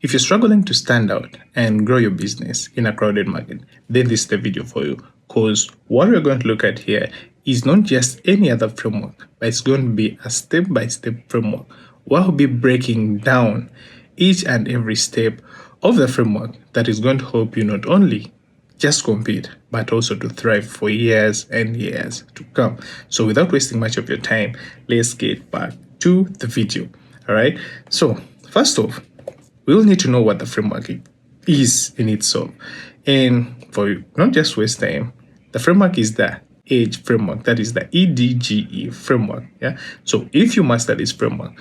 If you're struggling to stand out and grow your business in a crowded market, then this is the video for you. Because what we're going to look at here is not just any other framework, but it's going to be a step-by-step framework. We'll be breaking down each and every step of the framework that is going to help you not only just compete, but also to thrive for years and years to come. So without wasting much of your time, let's get back to the video. All right. So first off, we'll need to know what the framework is in itself. And for you, not just waste time, the framework is the E.D.G.E framework. That is the E.D.G.E framework. Yeah. So if you master this framework,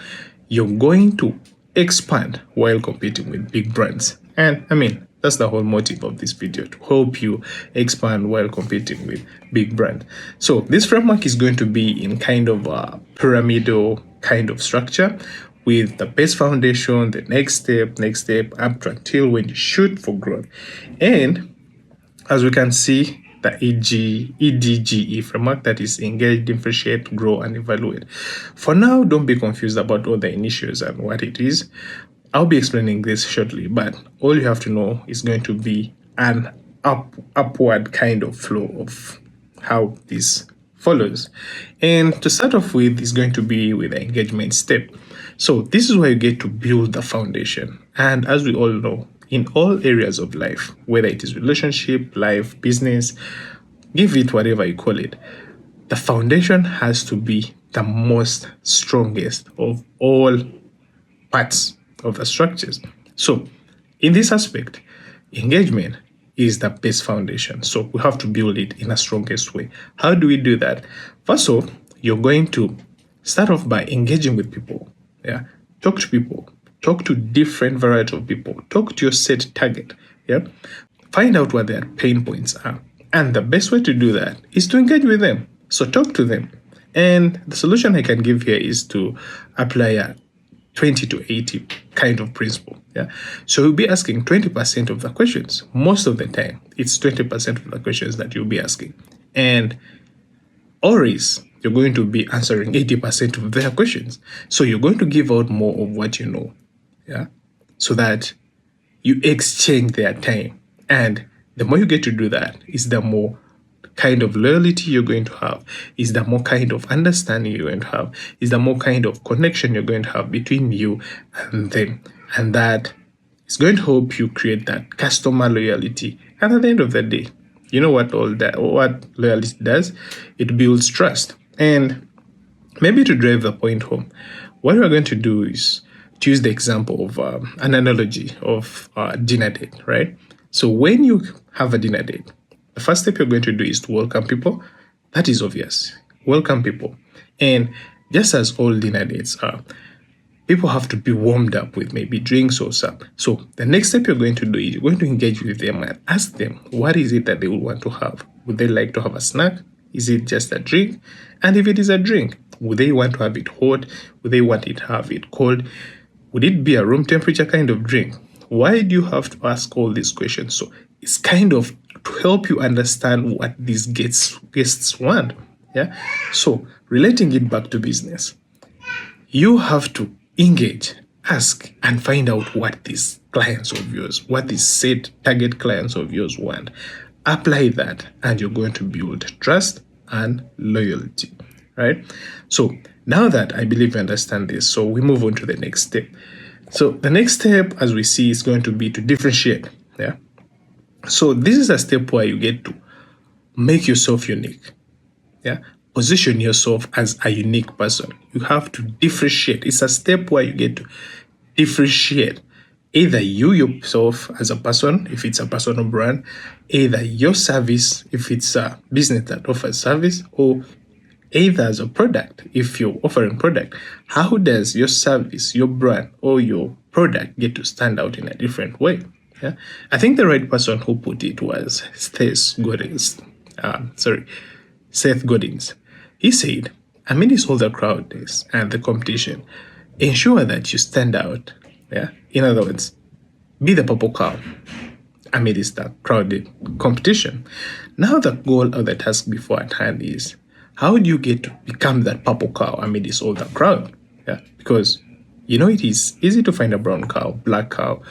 you're going to expand while competing with big brands. And I mean, that's the whole motive of this video, to help you expand while competing with big brands. So this framework is going to be in kind of a pyramidal kind of structure, with the base foundation, the next step, up to until when you shoot for growth. And as we can see, the E.D.G.E framework, that is engage, differentiate, grow, and evaluate. For now, don't be confused about all the initials and what it is. I'll be explaining this shortly, but all you have to know is going to be an upward kind of flow of how this follows. And to start off with is going to be with the engagement step. So this is where you get to build the foundation. And as we all know, in all areas of life, whether it is relationship, life, business, give it whatever you call it, the foundation has to be the most strongest of all parts of the structures. So in this aspect, engagement is the best foundation. So we have to build it in the strongest way. How do we do that? First off, you're going to start off by engaging with people. Yeah, talk to people, talk to different variety of people, talk to your set target. Yeah, find out what their pain points are, and the best way to do that is to engage with them. So talk to them, and the solution I can give here is to apply a 20 to 80 kind of principle. Yeah, so you'll be asking 20% of the questions. Most of the time, it's 20% of the questions that you'll be asking, and always you're going to be answering 80% of their questions. So you're going to give out more of what you know, yeah, so that you exchange their time. And the more you get to do that, is the more kind of loyalty you're going to have, is the more kind of understanding you're going to have, is the more kind of connection you're going to have between you and them. And that is going to help you create that customer loyalty. And at the end of the day, you know what what loyalty does? It builds trust. And maybe to drive the point home, what we're going to do is to use the example of an analogy of dinner date, right? So when you have a dinner date, the first step you're going to do is to welcome people. That is obvious. Welcome people. And just as all dinner dates are, people have to be warmed up with maybe drinks or something. So the next step you're going to do is you're going to engage with them and ask them, what is it that they would want to have? Would they like to have a snack? Is it just a drink? And if it is a drink, would they want to have it hot? Would they want it to have it cold? Would it be a room temperature kind of drink? Why do you have to ask all these questions? So it's kind of to help you understand what these guests want. Yeah. So relating it back to business, you have to engage, ask, and find out what these clients of yours, what these set target clients of yours want. Apply that, and you're going to build trust and loyalty, right? So now that I believe you understand this, so we move on to the next step. So the next step, as we see, is going to be to differentiate. Yeah. So this is a step where you get to make yourself unique. Yeah. Position yourself as a unique person. You have to differentiate. It's a step where you get to differentiate either you yourself as a person, if it's a personal brand, either your service, if it's a business that offers service, or either as a product, if you're offering product. How does your service, your brand, or your product get to stand out in a different way? Yeah, I think the right person who put it was Seth Godin. He said, amidst all the crowd and the competition, ensure that you stand out. Yeah, in other words, be the purple cow amidst the crowded competition. Now the goal or the task before at hand is, how do you get to become that purple cow amidst all the crowd? Yeah, because It is easy to find a brown cow, black cow,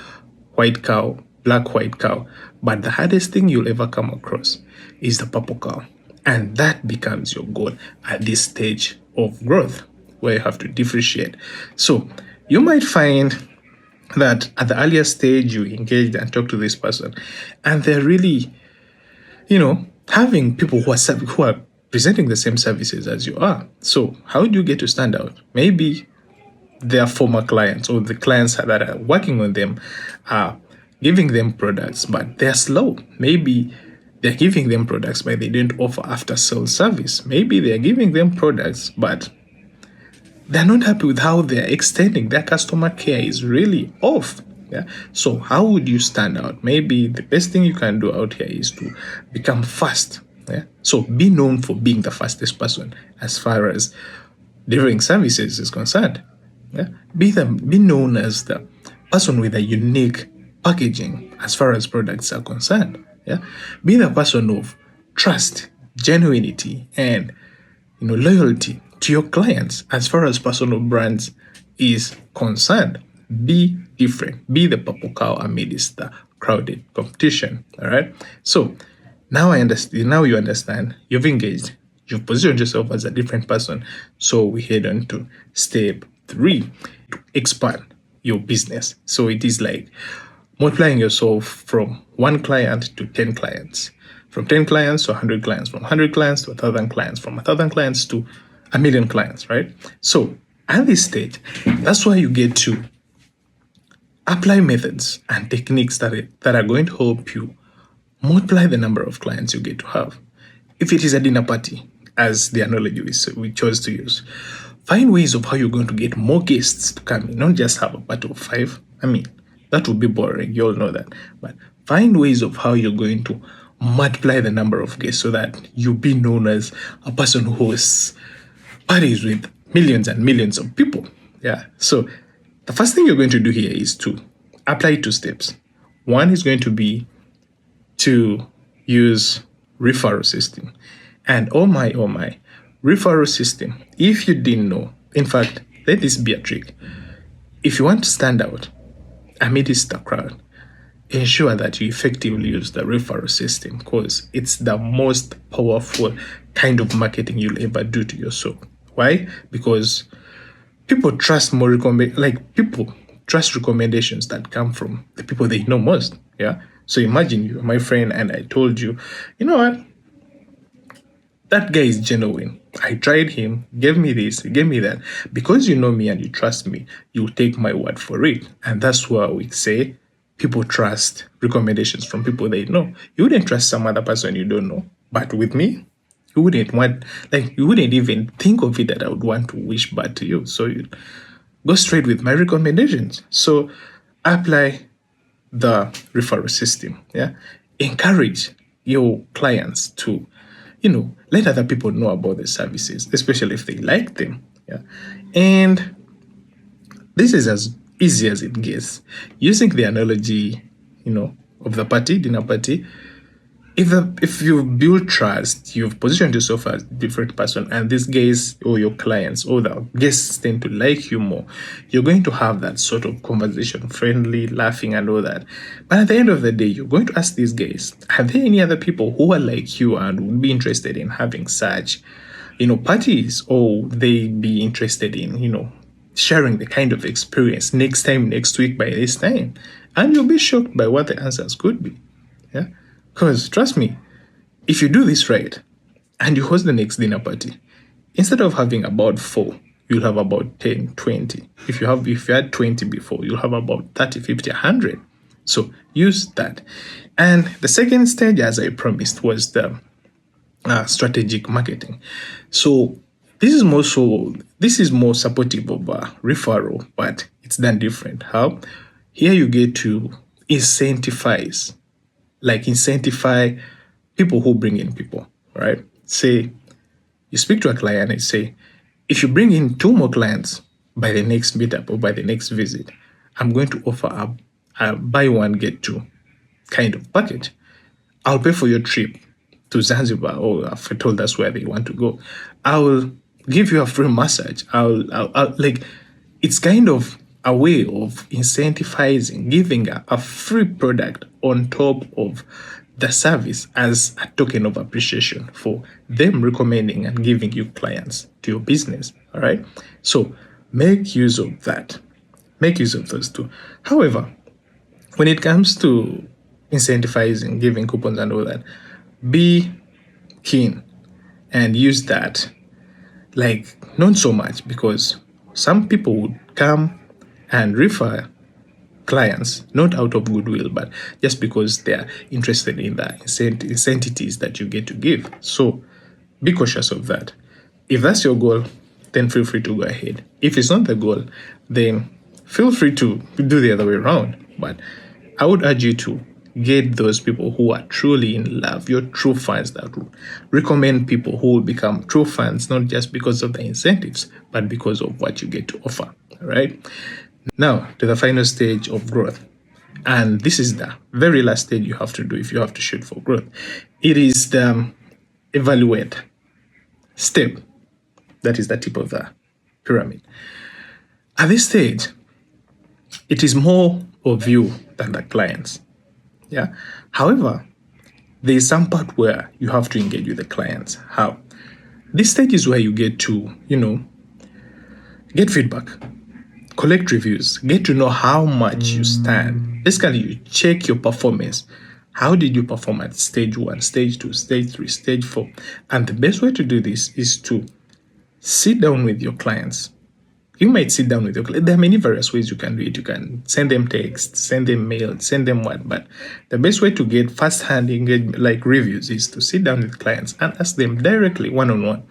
white cow, black white cow, but the hardest thing you'll ever come across is the purple cow. And that becomes your goal at this stage of growth where you have to differentiate. So you might find that at the earlier stage you engaged and talk to this person, and they're really, having people who are presenting the same services as you are. So how do you get to stand out? Maybe their former clients or the clients that are working on them are giving them products, but they're slow. Maybe they're giving them products, but they don't offer after sales service. Maybe they're giving them products, but they're not happy with how they're extending. Their customer care is really off. Yeah. So how would you stand out? Maybe the best thing you can do out here is to become fast. Yeah. So be known for being the fastest person as far as delivering services is concerned. Yeah. Be known as the person with a unique packaging as far as products are concerned. Yeah. Be the person of trust, genuinity, and loyalty to your clients as far as personal brands is concerned. Be different. Be the purple cow amidst the crowded competition. All right. So now I understand. Now you understand. You've engaged. You've positioned yourself as a different person. So we head on to step 3 to expand your business. So it is like multiplying yourself from 1 client to 10 clients, from 10 clients to 100 clients, from 100 clients to 1,000 clients, from 1,000 clients to 1,000,000 clients, right? So at this stage, that's why you get to apply methods and techniques that are going to help you multiply the number of clients you get to have. If it is a dinner party, as the analogy we chose to use, find ways of how you're going to get more guests to come in, not just have a party of 5. I mean, that would be boring. You all know that. But find ways of how you're going to multiply the number of guests so that you be known as a person who hosts parties with millions and millions of people. Yeah. So the first thing you're going to do here is to apply 2 steps. One is going to be to use referral system. And oh my, referral system. If you didn't know, in fact, let this be a trick. If you want to stand out amidst the crowd, ensure that you effectively use the referral system, because it's the most powerful kind of marketing you'll ever do to yourself. Why? Because people trust people trust recommendations that come from the people they know most. Yeah. So imagine you're my friend and I told you, you know what? That guy is genuine. I tried him, gave me this, gave me that. Because you know me and you trust me, you take my word for it. And that's why we say people trust recommendations from people they know. You wouldn't trust some other person you don't know. But with me, you wouldn't even think of it that I would want to wish bad to you. So you go straight with my recommendations. So apply the referral system. Yeah. Encourage your clients to let other people know about the services, especially if they like them. Yeah. And this is as easy as it gets. Using the analogy, of the dinner party, if you've built trust, you've positioned yourself as a different person, and these guys or your clients or the guests tend to like you more, you're going to have that sort of conversation, friendly, laughing and all that. But at the end of the day, you're going to ask these guys, are there any other people who are like you and would be interested in having such, parties, or they be interested in, sharing the kind of experience next week by this time? And you'll be shocked by what the answers could be. Yeah. Because trust me, if you do this right and you host the next dinner party, instead of having about 4, you'll have about 10, 20. If you had 20 before, you'll have about 30, 50, 100. So use that. And the second stage, as I promised, was the strategic marketing. So this is more supportive of referral, but it's done different. How? Here you get to incentivize people who bring in people, right? Say you speak to a client and say, if you bring in 2 more clients by the next meetup or by the next visit, I'm going to offer a buy 1 get 2 kind of package. I'll pay for your trip to Zanzibar, or if I told us where they want to go. I will give you a free massage. I'll it's kind of a way of incentivizing, giving a free product on top of the service as a token of appreciation for them recommending and giving you clients to your business. All right. So make use of that. Make use of those two. However, when it comes to incentivizing, giving coupons and all that, be keen and use that. Like, not so much, because some people would come and refer clients not out of goodwill, but just because they are interested in the incentives that you get to give. So be cautious of that. If that's your goal, then feel free to go ahead. If it's not the goal, then feel free to do the other way around. But I would urge you to get those people who are truly in love, your true fans, that will recommend people who will become true fans, not just because of the incentives, but because of what you get to offer. All right. Now, to the final stage of growth. And this is the very last stage you have to do if you have to shoot for growth. It is the evaluate step. That is the tip of the pyramid. At this stage, it is more of you than the clients. Yeah. However, there is some part where you have to engage with the clients. How? This stage is where you get to, get feedback, collect reviews, get to know how much you stand. Basically, you check your performance. How did you perform at stage 1, stage 2, stage 3, stage 4? And the best way to do this is to sit down with your clients. You might sit down with your clients. There are many various ways you can do it. You can send them text, send them mail, send them what. But the best way to get first-hand engagement, like reviews, is to sit down with clients and ask them directly, one-on-one.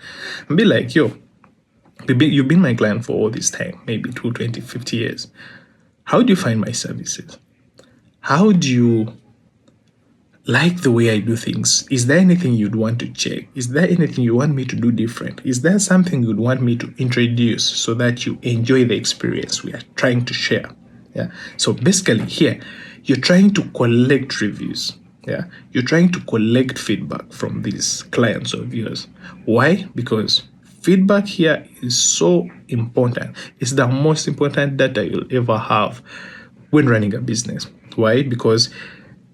And be like, yo, you've been my client for all this time, maybe 20, 50 years. How do you find my services? How do you like the way I do things? Is there anything you'd want to check? Is there anything you want me to do different? Is there something you'd want me to introduce so that you enjoy the experience we are trying to share? Yeah. So basically here, you're trying to collect reviews. Yeah. You're trying to collect feedback from these clients of yours. Why? Because feedback here is so important. It's the most important data you'll ever have when running a business. Why? Because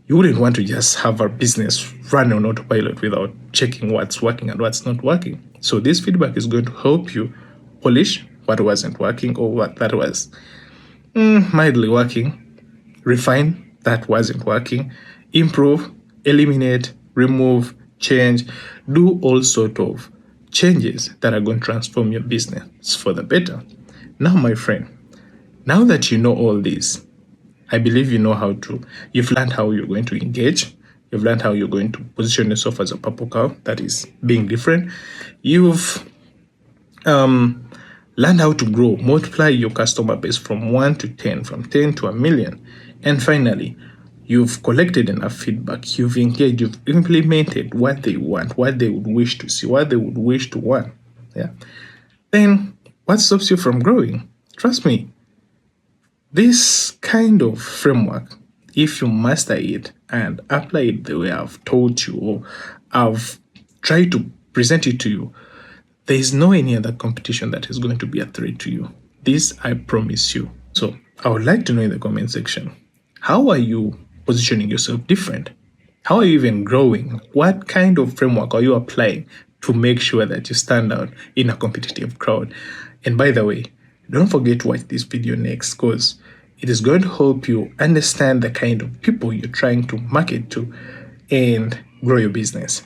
you wouldn't want to just have a business run on autopilot without checking what's working and what's not working. So this feedback is going to help you polish what wasn't working or what that was mildly working, refine that wasn't working, improve, eliminate, remove, change, do all sort of changes that are going to transform your business for the better. Now, my friend, now that you know all this, I believe you've learned how you're going to engage. You've learned how you're going to position yourself as a purple cow that is being different. You've learned how to grow, multiply your customer base from 1 to 10, from 10 to 1 million. And finally, you've collected enough feedback. You've engaged, you've implemented what they want, what they would wish to see, what they would wish to want. Yeah. Then what stops you from growing? Trust me. This kind of framework, if you master it and apply it the way I've told you or I've tried to present it to you, there is no any other competition that is going to be a threat to you. This I promise you. So I would like to know in the comment section, how are you positioning yourself different? How are you even growing? What kind of framework are you applying to make sure that you stand out in a competitive crowd? And by the way, don't forget to watch this video next, because it is going to help you understand the kind of people you're trying to market to and grow your business.